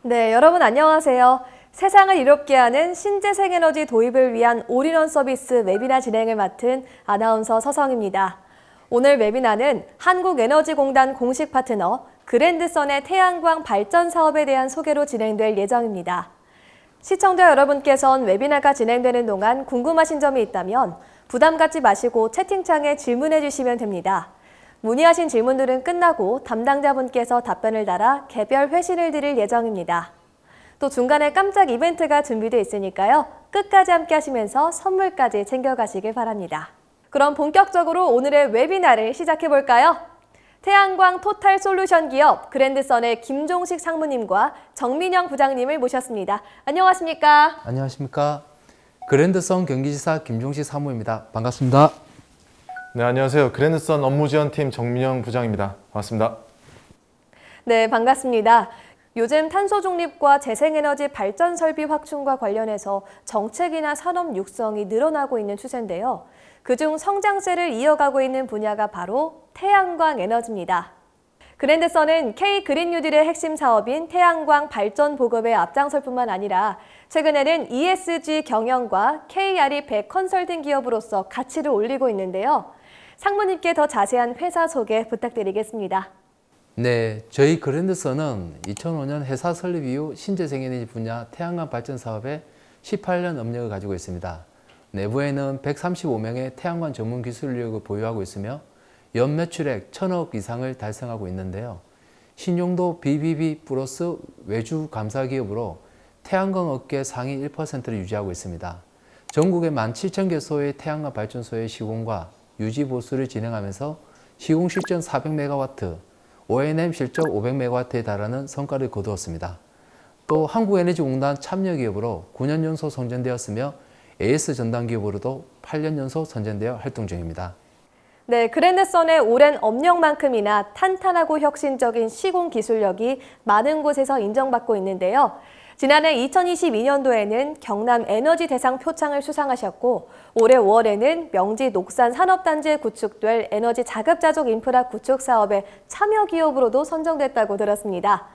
네, 여러분 안녕하세요. 세상을 이롭게 하는 신재생에너지 도입을 위한 올인원 서비스 웨비나 진행을 맡은 아나운서 서성입니다. 오늘 웨비나는 한국에너지공단 공식 파트너 그랜드선의 태양광 발전 사업에 대한 소개로 진행될 예정입니다. 시청자 여러분께선 웨비나가 진행되는 동안 궁금하신 점이 있다면 부담 갖지 마시고 채팅창에 질문해 주시면 됩니다. 문의하신 질문들은 끝나고 담당자분께서 답변을 달아 개별 회신을 드릴 예정입니다. 또 중간에 깜짝 이벤트가 준비되어 있으니까요. 끝까지 함께 하시면서 선물까지 챙겨가시길 바랍니다. 그럼 본격적으로 오늘의 웨비나를 시작해 볼까요? 태양광 토탈 솔루션 기업 그랜드선의 김종식 상무님과 정민영 부장님을 모셨습니다. 안녕하십니까? 안녕하십니까? 그랜드선 경기지사 김종식 사무입니다. 반갑습니다. 네, 안녕하세요. 그랜드선 업무지원팀 정민영 부장입니다. 반갑습니다. 네, 반갑습니다. 요즘 탄소 중립과 재생에너지 발전 설비 확충과 관련해서 정책이나 산업 육성이 늘어나고 있는 추세인데요. 그중 성장세를 이어가고 있는 분야가 바로 태양광 에너지입니다. 그랜드선은 K-그린 뉴딜의 핵심 사업인 태양광 발전 보급에 앞장설 뿐만 아니라 최근에는 ESG 경영과 KRE100 컨설팅 기업으로서 가치를 올리고 있는데요. 상무님께 더 자세한 회사 소개 부탁드리겠습니다. 네, 저희 그랜드선은 2005년 회사 설립 이후 신재생에너지 분야 태양광 발전 사업에 18년 업력을 가지고 있습니다. 내부에는 135명의 태양광 전문 기술력을 보유하고 있으며 연 매출액 1,000억 이상을 달성하고 있는데요. 신용도 BBB 플러스 외주 감사 기업으로 태양광 업계 상위 1%를 유지하고 있습니다. 전국에 17,000개소의 태양광 발전소의 시공과 유지 보수를 진행하면서 시공 실전 400MW, O&M 실적 500MW에 달하는 성과를 거두었습니다. 또 한국에너지공단 참여기업으로 9년 연속 선정되었으며 AS 전담 기업으로도 8년 연속 선정되어 활동 중입니다. 네, 그랜드선의 오랜 업력만큼이나 탄탄하고 혁신적인 시공 기술력이 많은 곳에서 인정받고 있는데요. 지난해 2022년도에는 경남 에너지 대상 표창을 수상하셨고 올해 5월에는 명지 녹산 산업단지에 구축될 에너지 자급자족 인프라 구축 사업의 참여 기업으로도 선정됐다고 들었습니다.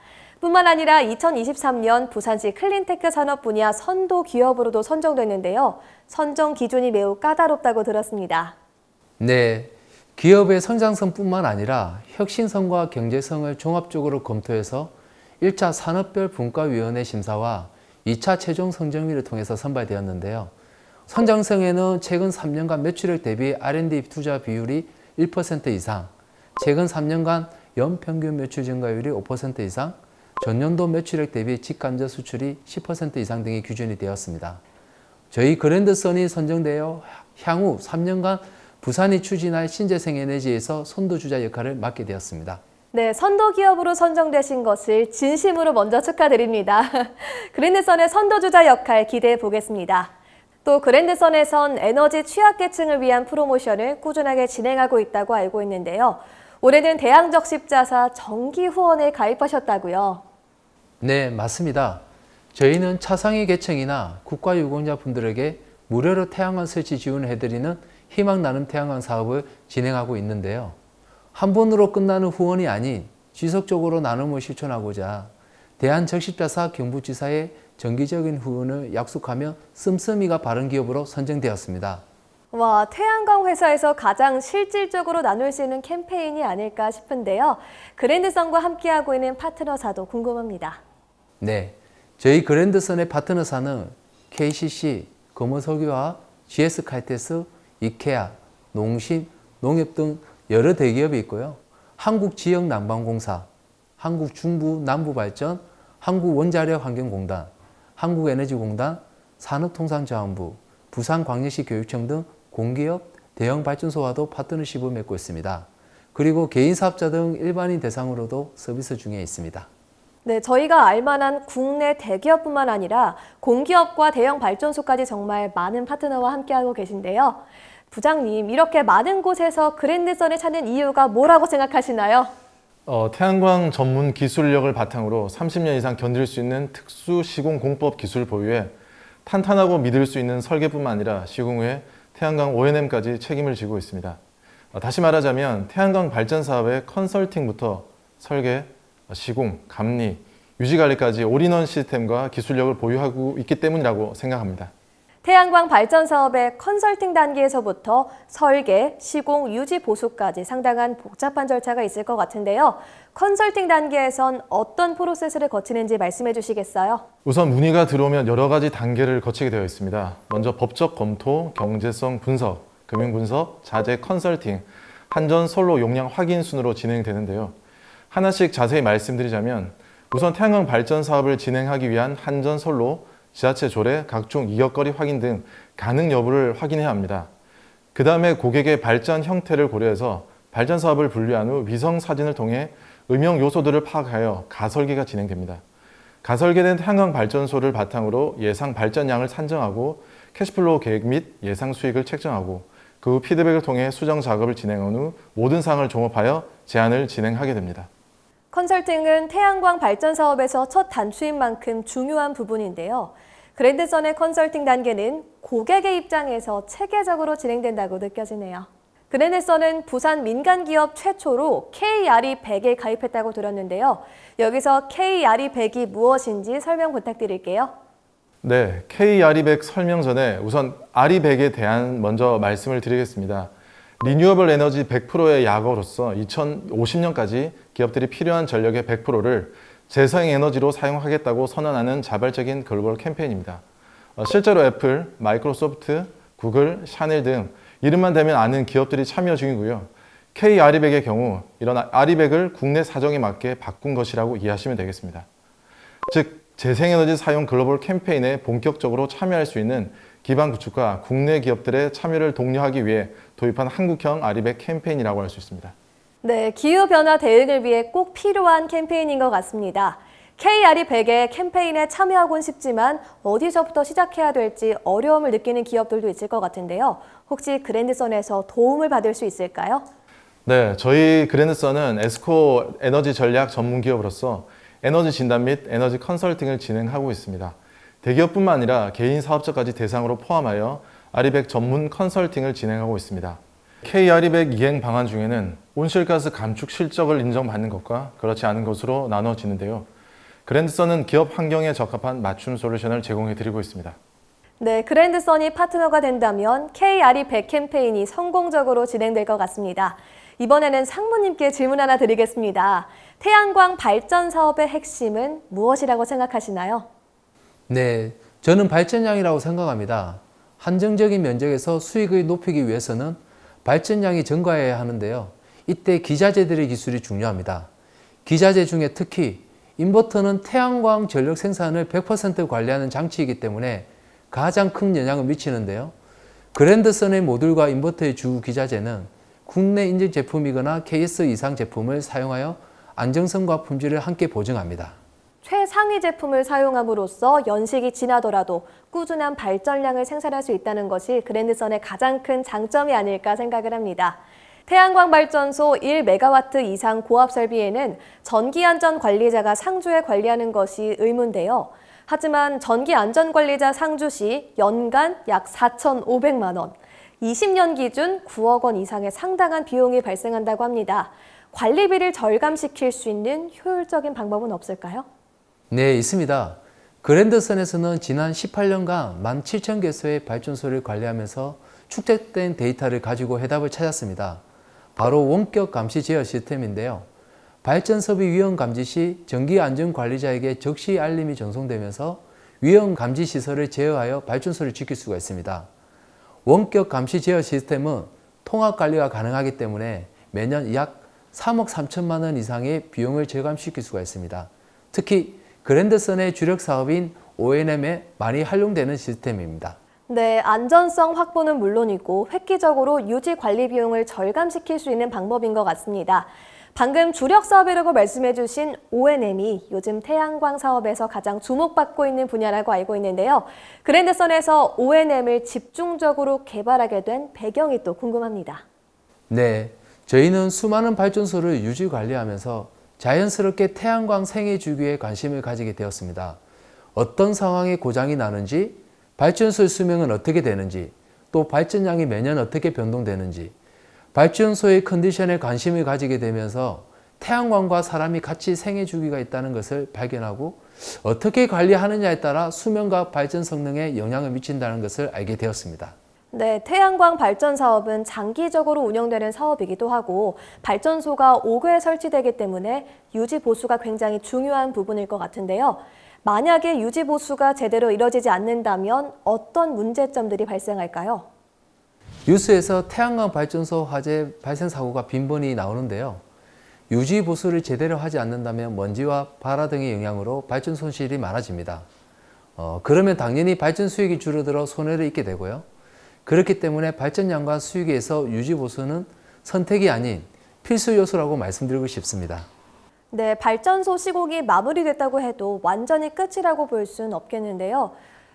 뿐만 아니라 2023년 부산시 클린테크 산업 분야 선도 기업으로도 선정됐는데요. 선정 기준이 매우 까다롭다고 들었습니다. 네, 기업의 성장성뿐만 아니라 혁신성과 경제성을 종합적으로 검토해서 1차 산업별 분과위원회 심사와 2차 최종 선정위를 통해서 선발되었는데요. 성장성에는 최근 3년간 매출액 대비 R&D 투자 비율이 1% 이상, 최근 3년간 연평균 매출 증가율이 5% 이상, 전년도 매출액 대비 직간접 수출이 10% 이상 등이 규정이 되었습니다. 저희 그랜드선이 선정되어 향후 3년간 부산이 추진할 신재생에너지에서 선도주자 역할을 맡게 되었습니다. 네, 선도 기업으로 선정되신 것을 진심으로 먼저 축하드립니다. 그랜드선의 선도주자 역할 기대해 보겠습니다. 또 그랜드선에선 에너지 취약계층을 위한 프로모션을 꾸준하게 진행하고 있다고 알고 있는데요. 올해는 대항적십자사 정기후원에 가입하셨다고요? 네, 맞습니다. 저희는 차상위 계층이나 국가유공자분들에게 무료로 태양광 설치 지원을 해드리는 희망 나눔 태양광 사업을 진행하고 있는데요. 한 번으로 끝나는 후원이 아닌 지속적으로 나눔을 실천하고자 대한적십자사 경북지사의 정기적인 후원을 약속하며 씀씀이가 바른 기업으로 선정되었습니다. 와, 태양광 회사에서 가장 실질적으로 나눌 수 있는 캠페인이 아닐까 싶은데요. 그랜드선과 함께하고 있는 파트너사도 궁금합니다. 네, 저희 그랜드선의 파트너사는 KCC, 금호석유화학, GS칼텍스, 이케아, 농심, 농협 등 여러 대기업이 있고요. 한국지역난방공사, 한국중부남부발전, 한국원자력환경공단, 한국에너지공단, 산업통상자원부, 부산광역시 교육청 등 공기업, 대형 발전소와도 파트너십을 맺고 있습니다. 그리고 개인사업자 등 일반인 대상으로도 서비스 중에 있습니다. 네, 저희가 알만한 국내 대기업뿐만 아니라 공기업과 대형 발전소까지 정말 많은 파트너와 함께하고 계신데요. 부장님, 이렇게 많은 곳에서 그랜드선을 찾는 이유가 뭐라고 생각하시나요? 태양광 전문 기술력을 바탕으로 30년 이상 견딜 수 있는 특수 시공 공법 기술 보유에 탄탄하고 믿을 수 있는 설계뿐만 아니라 시공 후에 태양광 O&M까지 책임을 지고 있습니다. 다시 말하자면 태양광 발전 사업의 컨설팅부터 설계, 시공, 감리, 유지관리까지 올인원 시스템과 기술력을 보유하고 있기 때문이라고 생각합니다. 태양광 발전 사업의 컨설팅 단계에서부터 설계, 시공, 유지, 보수까지 상당한 복잡한 절차가 있을 것 같은데요. 컨설팅 단계에선 어떤 프로세스를 거치는지 말씀해 주시겠어요? 우선 문의가 들어오면 여러 가지 단계를 거치게 되어 있습니다. 먼저 법적 검토, 경제성 분석, 금융 분석, 자재 컨설팅, 한전 솔로 용량 확인 순으로 진행되는데요. 하나씩 자세히 말씀드리자면 우선 태양광 발전 사업을 진행하기 위한 한전 솔로, 지하체 조례, 각종 이격거리 확인 등 가능 여부를 확인해야 합니다. 그 다음에 고객의 발전 형태를 고려해서 발전 사업을 분류한 후 위성 사진을 통해 음영 요소들을 파악하여 가설계가 진행됩니다. 가설계된 태양광 발전소를 바탕으로 예상 발전량을 산정하고 캐시플로우 계획 및 예상 수익을 책정하고 그 후 피드백을 통해 수정 작업을 진행한 후 모든 사항을 종합하여 제안을 진행하게 됩니다. 컨설팅은 태양광 발전 사업에서 첫 단추인 만큼 중요한 부분인데요. 그랜드선의 컨설팅 단계는 고객의 입장에서 체계적으로 진행된다고 느껴지네요. 그랜드선은 부산 민간기업 최초로 KRE100에 가입했다고 들었는데요. 여기서 KRE100이 무엇인지 설명 부탁드릴게요. 네, KRE100 설명 전에 우선 RE100에 대한 먼저 말씀을 드리겠습니다. 리뉴어블 에너지 100%의 약어로서 2050년까지 기업들이 필요한 전력의 100%를 재생 에너지로 사용하겠다고 선언하는 자발적인 글로벌 캠페인입니다. 실제로 애플, 마이크로소프트, 구글, 샤넬 등 이름만 대면 아는 기업들이 참여 중이고요. KRE100의 경우 이런 RE100을 국내 사정에 맞게 바꾼 것이라고 이해하시면 되겠습니다. 즉, 재생에너지 사용 글로벌 캠페인에 본격적으로 참여할 수 있는 기반 구축과 국내 기업들의 참여를 독려하기 위해 도입한 한국형 RE100 캠페인이라고 할 수 있습니다. 네, 기후변화 대응을 위해 꼭 필요한 캠페인인 것 같습니다. KRE100의 캠페인에 참여하곤 싶지만 어디서부터 시작해야 될지 어려움을 느끼는 기업들도 있을 것 같은데요. 혹시 그랜드선에서 도움을 받을 수 있을까요? 네, 저희 그랜드선은 에스코 에너지 전략 전문 기업으로서 에너지 진단 및 에너지 컨설팅을 진행하고 있습니다. 대기업뿐만 아니라 개인 사업자까지 대상으로 포함하여 RE100 전문 컨설팅을 진행하고 있습니다. KRE100 이행 방안 중에는 온실가스 감축 실적을 인정받는 것과 그렇지 않은 것으로 나눠지는데요. 그랜드선은 기업 환경에 적합한 맞춤 솔루션을 제공해 드리고 있습니다. 네, 그랜드선이 파트너가 된다면 KRE100 캠페인이 성공적으로 진행될 것 같습니다. 이번에는 상무님께 질문 하나 드리겠습니다. 태양광 발전 사업의 핵심은 무엇이라고 생각하시나요? 네, 저는 발전량이라고 생각합니다. 한정적인 면적에서 수익을 높이기 위해서는 발전량이 증가해야 하는데요. 이때 기자재들의 기술이 중요합니다. 기자재 중에 특히 인버터는 태양광 전력 생산을 100% 관리하는 장치이기 때문에 가장 큰 영향을 미치는데요. 그랜드선의 모듈과 인버터의 주 기자재는 국내 인증 제품이거나 KS 이상 제품을 사용하여 안정성과 품질을 함께 보증합니다. 최상위 제품을 사용함으로써 연식이 지나더라도 꾸준한 발전량을 생산할 수 있다는 것이 그랜드선의 가장 큰 장점이 아닐까 생각을 합니다. 태양광 발전소 1메가와트 이상 고압 설비에는 전기안전관리자가 상주에 관리하는 것이 의무인데요. 하지만 전기안전관리자 상주 시 연간 약 4,500만 원, 20년 기준 9억 원 이상의 상당한 비용이 발생한다고 합니다. 관리비를 절감시킬 수 있는 효율적인 방법은 없을까요? 네, 있습니다. 그랜드선에서는 지난 18년간 17,000개소의 발전소를 관리하면서 축적된 데이터를 가지고 해답을 찾았습니다. 바로 원격 감시 제어 시스템인데요. 발전섭이 위험 감지 시 전기안전관리자에게 즉시 알림이 전송되면서 위험 감지 시설을 제어하여 발전소를 지킬 수가 있습니다. 원격 감시 제어 시스템은 통합 관리가 가능하기 때문에 매년 약 3억 3천만 원 이상의 비용을 절감시킬 수가 있습니다. 특히 그랜드선의 주력 사업인 O&M에 많이 활용되는 시스템입니다. 네, 안전성 확보는 물론이고 획기적으로 유지 관리 비용을 절감시킬 수 있는 방법인 것 같습니다. 방금 주력 사업이라고 말씀해 주신 O&M이 요즘 태양광 사업에서 가장 주목받고 있는 분야라고 알고 있는데요. 그랜드선에서 O&M을 집중적으로 개발하게 된 배경이 또 궁금합니다. 네, 저희는 수많은 발전소를 유지 관리하면서 자연스럽게 태양광 생애 주기에 관심을 가지게 되었습니다. 어떤 상황에 고장이 나는지, 발전소의 수명은 어떻게 되는지, 또 발전량이 매년 어떻게 변동되는지, 발전소의 컨디션에 관심을 가지게 되면서 태양광과 사람이 같이 생애 주기가 있다는 것을 발견하고 어떻게 관리하느냐에 따라 수명과 발전 성능에 영향을 미친다는 것을 알게 되었습니다. 네, 태양광 발전 사업은 장기적으로 운영되는 사업이기도 하고 발전소가 5개 설치되기 때문에 유지 보수가 굉장히 중요한 부분일 것 같은데요. 만약에 유지 보수가 제대로 이뤄지지 않는다면 어떤 문제점들이 발생할까요? 뉴스에서 태양광 발전소 화재 발생 사고가 빈번히 나오는데요. 유지 보수를 제대로 하지 않는다면 먼지와 발화 등의 영향으로 발전 손실이 많아집니다. 그러면 당연히 발전 수익이 줄어들어 손해를 입게 되고요. 그렇기 때문에 발전량과 수익에서 유지 보수는 선택이 아닌 필수 요소라고 말씀드리고 싶습니다. 네, 발전소 시공이 마무리됐다고 해도 완전히 끝이라고 볼 수는 없겠는데요.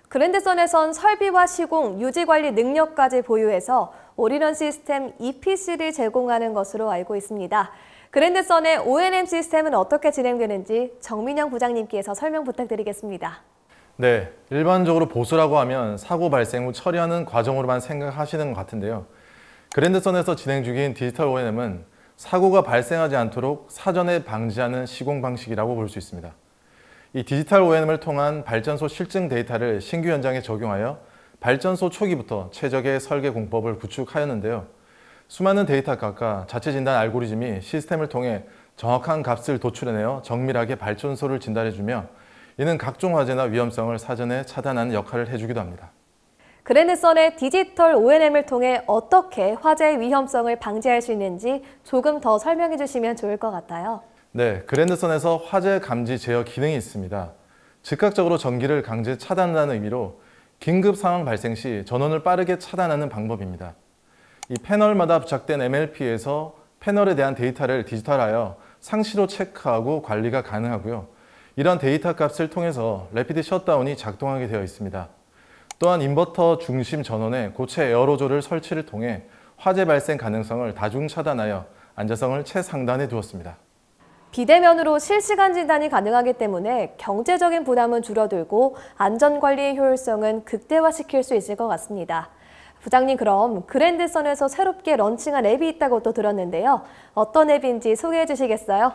그랜드선에선 설비와 시공, 유지관리 능력까지 보유해서 올인원 시스템 EPC를 제공하는 것으로 알고 있습니다. 그랜드선의 O&M 시스템은 어떻게 진행되는지 정민영 부장님께서 설명 부탁드리겠습니다. 네, 일반적으로 보수라고 하면 사고 발생 후 처리하는 과정으로만 생각하시는 것 같은데요. 그랜드선에서 진행 중인 디지털 O&M은 사고가 발생하지 않도록 사전에 방지하는 시공 방식이라고 볼 수 있습니다. 이 디지털 O&M을 통한 발전소 실증 데이터를 신규 현장에 적용하여 발전소 초기부터 최적의 설계 공법을 구축하였는데요. 수많은 데이터값과 자체 진단 알고리즘이 시스템을 통해 정확한 값을 도출해내어 정밀하게 발전소를 진단해주며 이는 각종 화재나 위험성을 사전에 차단하는 역할을 해주기도 합니다. 그랜드선의 디지털 O&M을 통해 어떻게 화재의 위험성을 방지할 수 있는지 조금 더 설명해 주시면 좋을 것 같아요. 네, 그랜드선에서 화재 감지 제어 기능이 있습니다. 즉각적으로 전기를 강제 차단하는 의미로 긴급 상황 발생 시 전원을 빠르게 차단하는 방법입니다. 이 패널마다 부착된 MLP에서 패널에 대한 데이터를 디지털하여 상시로 체크하고 관리가 가능하고요. 이런 데이터 값을 통해서 래피드 셧다운이 작동하게 되어 있습니다. 또한 인버터 중심 전원에 고체 에어로졸을 설치를 통해 화재 발생 가능성을 다중 차단하여 안전성을 최상단에 두었습니다. 비대면으로 실시간 진단이 가능하기 때문에 경제적인 부담은 줄어들고 안전관리의 효율성은 극대화시킬 수 있을 것 같습니다. 부장님, 그럼 그랜드선에서 새롭게 런칭한 앱이 있다고 또 들었는데요. 어떤 앱인지 소개해 주시겠어요?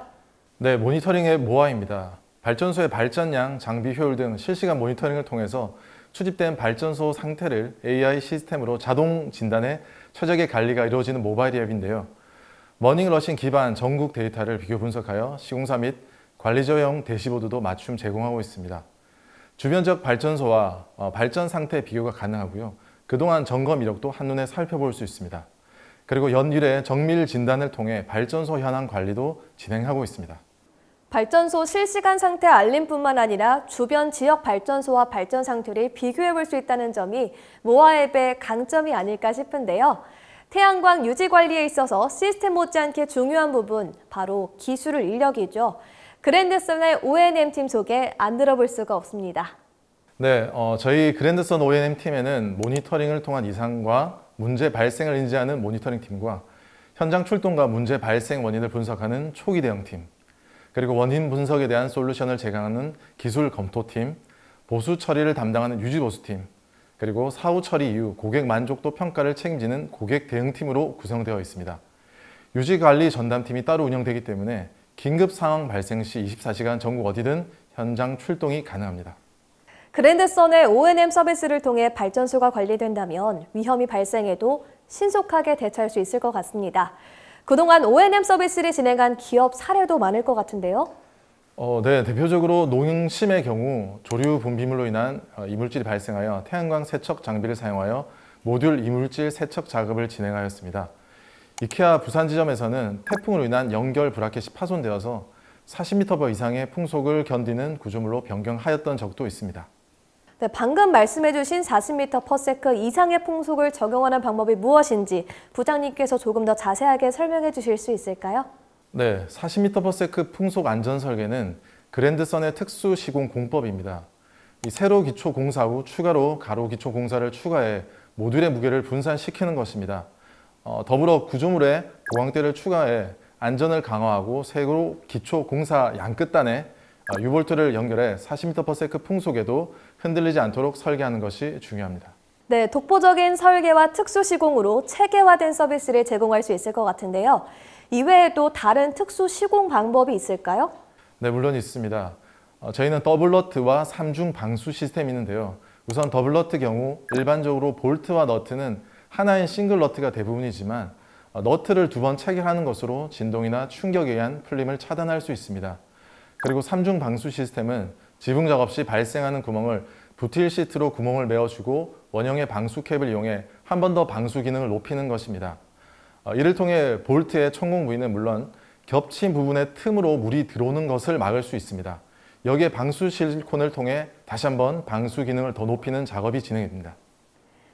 네, 모니터링 앱 모아입니다. 발전소의 발전량, 장비 효율 등 실시간 모니터링을 통해서 추집된 발전소 상태를 AI 시스템으로 자동 진단해 최적의 관리가 이루어지는 모바일 앱인데요. 머닝러싱 기반 전국 데이터를 비교 분석하여 시공사 및 관리자용 대시보드도 맞춤 제공하고 있습니다. 주변적 발전소와 발전 상태 비교가 가능하고요. 그동안 점검 이력도 한눈에 살펴볼 수 있습니다. 그리고 연일의 정밀 진단을 통해 발전소 현황 관리도 진행하고 있습니다. 발전소 실시간 상태 알림뿐만 아니라 주변 지역 발전소와 발전 상태를 비교해 볼 수 있다는 점이 모아 앱의 강점이 아닐까 싶은데요. 태양광 유지 관리에 있어서 시스템 못지않게 중요한 부분, 바로 기술을 인력이죠. 그랜드선의 O&M 팀 소개 안 들어볼 수가 없습니다. 네, 저희 그랜드선 O&M 팀에는 모니터링을 통한 이상과 문제 발생을 인지하는 모니터링 팀과 현장 출동과 문제 발생 원인을 분석하는 초기 대응팀, 그리고 원인 분석에 대한 솔루션을 제공하는 기술 검토팀, 보수 처리를 담당하는 유지보수팀, 그리고 사후 처리 이후 고객 만족도 평가를 책임지는 고객 대응팀으로 구성되어 있습니다. 유지관리 전담팀이 따로 운영되기 때문에 긴급 상황 발생 시 24시간 전국 어디든 현장 출동이 가능합니다. 그랜드선의 O&M 서비스를 통해 발전소가 관리된다면 위험이 발생해도 신속하게 대처할 수 있을 것 같습니다. 그동안 O&M 서비스를 진행한 기업 사례도 많을 것 같은데요. 네, 대표적으로 농심의 경우 조류 분비물로 인한 이물질이 발생하여 태양광 세척 장비를 사용하여 모듈 이물질 세척 작업을 진행하였습니다. 이케아 부산 지점에서는 태풍으로 인한 연결 브라켓이 파손되어서 40m 이상의 풍속을 견디는 구조물로 변경하였던 적도 있습니다. 네, 방금 말씀해주신 40m/s 이상의 풍속을 적용하는 방법이 무엇인지 부장님께서 조금 더 자세하게 설명해 주실 수 있을까요? 네, 40m/s 풍속 안전 설계는 그랜드선의 특수 시공 공법입니다. 이 세로 기초 공사 후 추가로 가로 기초 공사를 추가해 모듈의 무게를 분산시키는 것입니다. 더불어 구조물에 보강대를 추가해 안전을 강화하고 세로 기초 공사 양끝단에 유볼트를 연결해 40m/s 풍속에도 흔들리지 않도록 설계하는 것이 중요합니다. 네, 독보적인 설계와 특수 시공으로 체계화된 서비스를 제공할 수 있을 것 같은데요. 이외에도 다른 특수 시공 방법이 있을까요? 네, 물론 있습니다. 저희는 더블너트와 3중 방수 시스템이 있는데요. 우선 더블너트 경우 일반적으로 볼트와 너트는 하나의 싱글너트가 대부분이지만 너트를 2번 체결하는 것으로 진동이나 충격에 의한 풀림을 차단할 수 있습니다. 그리고 3중 방수 시스템은 지붕 작업 시 발생하는 구멍을 부틸 시트로 구멍을 메워주고 원형의 방수 캡을 이용해 한 번 더 방수 기능을 높이는 것입니다. 이를 통해 볼트의 천공 부위는 물론 겹친 부분의 틈으로 물이 들어오는 것을 막을 수 있습니다. 여기에 방수 실리콘을 통해 다시 한번 방수 기능을 더 높이는 작업이 진행됩니다.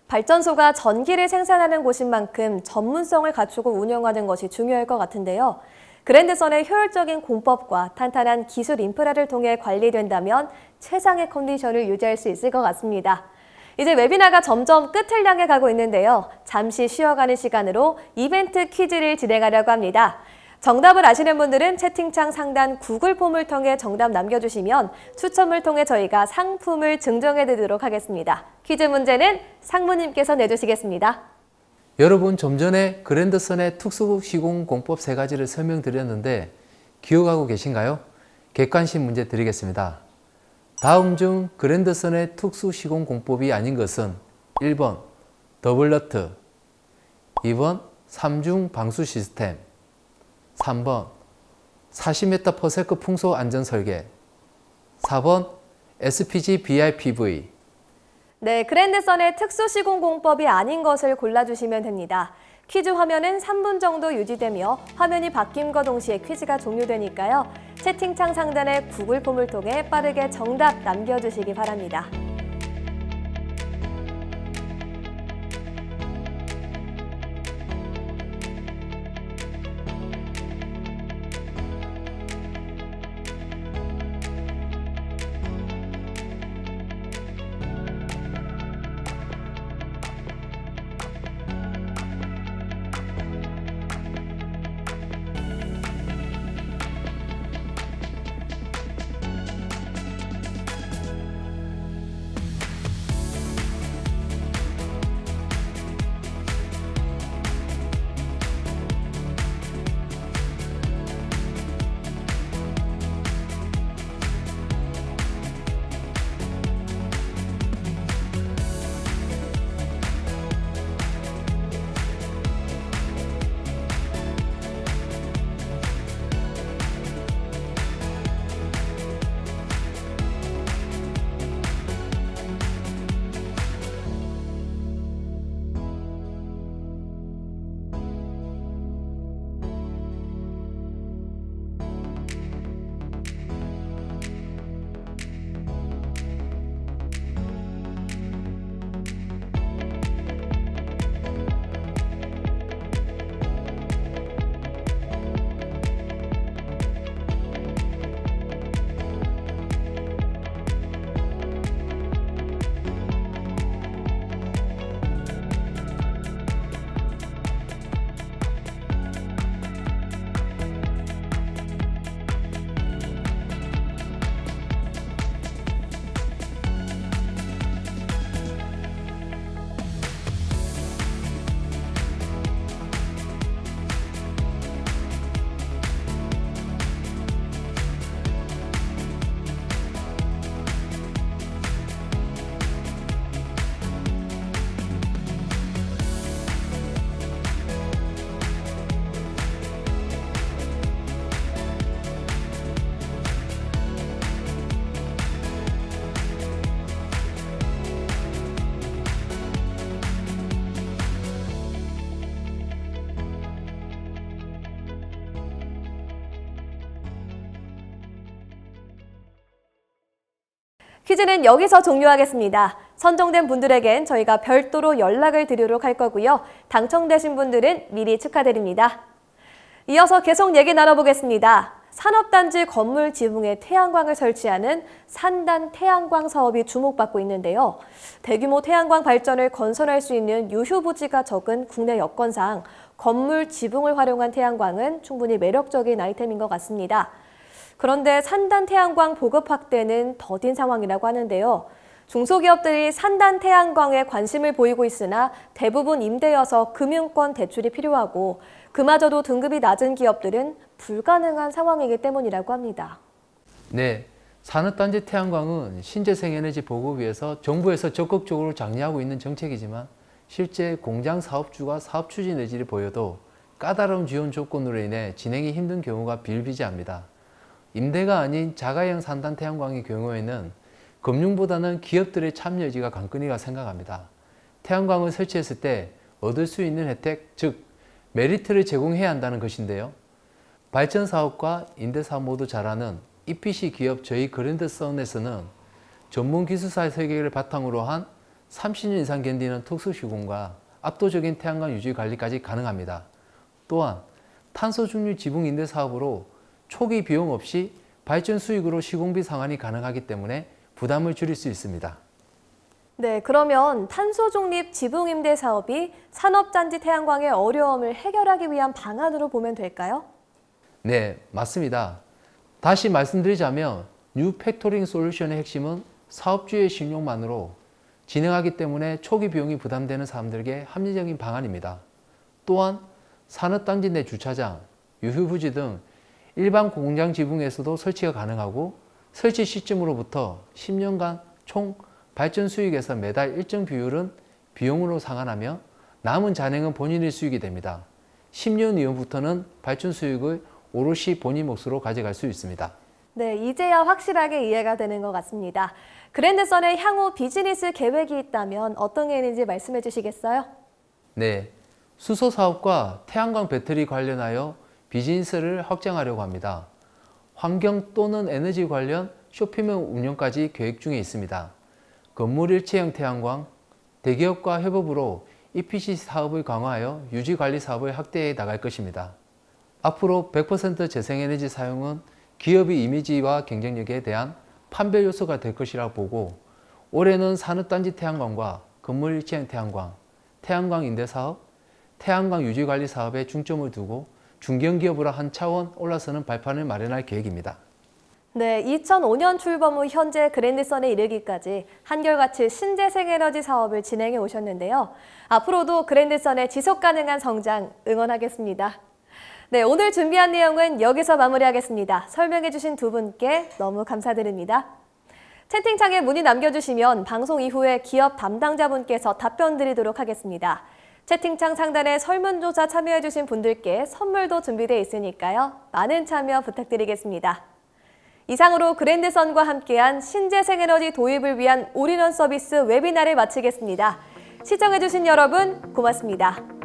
발전소가 전기를 생산하는 곳인 만큼 전문성을 갖추고 운영하는 것이 중요할 것 같은데요. 그랜드선의 효율적인 공법과 탄탄한 기술 인프라를 통해 관리된다면 최상의 컨디션을 유지할 수 있을 것 같습니다. 이제 웨비나가 점점 끝을 향해 가고 있는데요. 잠시 쉬어가는 시간으로 이벤트 퀴즈를 진행하려고 합니다. 정답을 아시는 분들은 채팅창 상단 구글 폼을 통해 정답 남겨주시면 추첨을 통해 저희가 상품을 증정해드리도록 하겠습니다. 퀴즈 문제는 상무님께서 내주시겠습니다. 여러분, 좀 전에 그랜드선의 특수 시공 공법 3가지를 설명드렸는데 기억하고 계신가요? 객관식 문제 드리겠습니다. 다음 중 그랜드선의 특수 시공 공법이 아닌 것은 1번 더블너트, 2번 3중 방수 시스템, 3번 40m/s 풍속 안전 설계, 4번 SPG BIPV. 네, 그랜드선의 특수 시공 공법이 아닌 것을 골라주시면 됩니다. 퀴즈 화면은 3분 정도 유지되며 화면이 바뀜과 동시에 퀴즈가 종료되니까요. 채팅창 상단의 구글 폼을 통해 빠르게 정답 남겨주시기 바랍니다. 퀴즈는 여기서 종료하겠습니다. 선정된 분들에겐 저희가 별도로 연락을 드리도록 할 거고요. 당첨되신 분들은 미리 축하드립니다. 이어서 계속 얘기 나눠보겠습니다. 산업단지 건물 지붕에 태양광을 설치하는 산단 태양광 사업이 주목받고 있는데요. 대규모 태양광 발전을 건설할 수 있는 유휴부지가 적은 국내 여건상 건물 지붕을 활용한 태양광은 충분히 매력적인 아이템인 것 같습니다. 그런데 산단 태양광 보급 확대는 더딘 상황이라고 하는데요. 중소기업들이 산단 태양광에 관심을 보이고 있으나 대부분 임대여서 금융권 대출이 필요하고 그마저도 등급이 낮은 기업들은 불가능한 상황이기 때문이라고 합니다. 네, 산업단지 태양광은 신재생에너지 보급을 위해서 정부에서 적극적으로 장려하고 있는 정책이지만 실제 공장 사업주가 사업 추진 의지를 보여도 까다로운 지원 조건으로 인해 진행이 힘든 경우가 비일비재합니다. 임대가 아닌 자가용 산단 태양광의 경우에는 금융보다는 기업들의 참여 의지가 관건이라 생각합니다. 태양광을 설치했을 때 얻을 수 있는 혜택, 즉 메리트를 제공해야 한다는 것인데요. 발전 사업과 임대 사업 모두 잘하는 EPC 기업 저희 그랜드선에서는 전문 기술사의 설계를 바탕으로 한 30년 이상 견디는 특수시공과 압도적인 태양광 유지 관리까지 가능합니다. 또한 탄소 중립 지붕 임대 사업으로 초기 비용 없이 발전 수익으로 시공비 상환이 가능하기 때문에 부담을 줄일 수 있습니다. 네, 그러면 탄소 중립 지붕 임대 사업이 산업단지 태양광의 어려움을 해결하기 위한 방안으로 보면 될까요? 네, 맞습니다. 다시 말씀드리자면 뉴 팩토링 솔루션의 핵심은 사업주의 신용만으로 진행하기 때문에 초기 비용이 부담되는 사람들에게 합리적인 방안입니다. 또한 산업단지 내 주차장, 유휴부지 등 일반 공장 지붕에서도 설치가 가능하고 설치 시점으로부터 10년간 총 발전 수익에서 매달 일정 비율은 비용으로 상환하며 남은 잔액은 본인의 수익이 됩니다. 10년 이후부터는 발전 수익을 오롯이 본인 몫으로 가져갈 수 있습니다. 네, 이제야 확실하게 이해가 되는 것 같습니다. 그랜드선의 향후 비즈니스 계획이 있다면 어떤 게 있는지 말씀해 주시겠어요? 네, 수소 사업과 태양광 배터리 관련하여 비즈니스를 확장하려고 합니다. 환경 또는 에너지 관련 쇼핑몰 운영까지 계획 중에 있습니다. 건물 일체형 태양광, 대기업과 협업으로 EPC 사업을 강화하여 유지관리 사업을 확대해 나갈 것입니다. 앞으로 100% 재생에너지 사용은 기업의 이미지와 경쟁력에 대한 판별 요소가 될 것이라고 보고 올해는 산업단지 태양광과 건물 일체형 태양광, 태양광 임대사업, 태양광 유지관리 사업에 중점을 두고 중견기업으로 한 차원 올라서는 발판을 마련할 계획입니다. 네, 2005년 출범 후 현재 그랜드선에 이르기까지 한결같이 신재생에너지 사업을 진행해 오셨는데요. 앞으로도 그랜드선의 지속가능한 성장 응원하겠습니다. 네, 오늘 준비한 내용은 여기서 마무리하겠습니다. 설명해 주신 두 분께 너무 감사드립니다. 채팅창에 문의 남겨주시면 방송 이후에 기업 담당자분께서 답변 드리도록 하겠습니다. 채팅창 상단에 설문조사 참여해 주신 분들께 선물도 준비되어 있으니까요. 많은 참여 부탁드리겠습니다. 이상으로 그랜드선과 함께한 신재생에너지 도입을 위한 올인원 서비스 웨비나를 마치겠습니다. 시청해 주신 여러분 고맙습니다.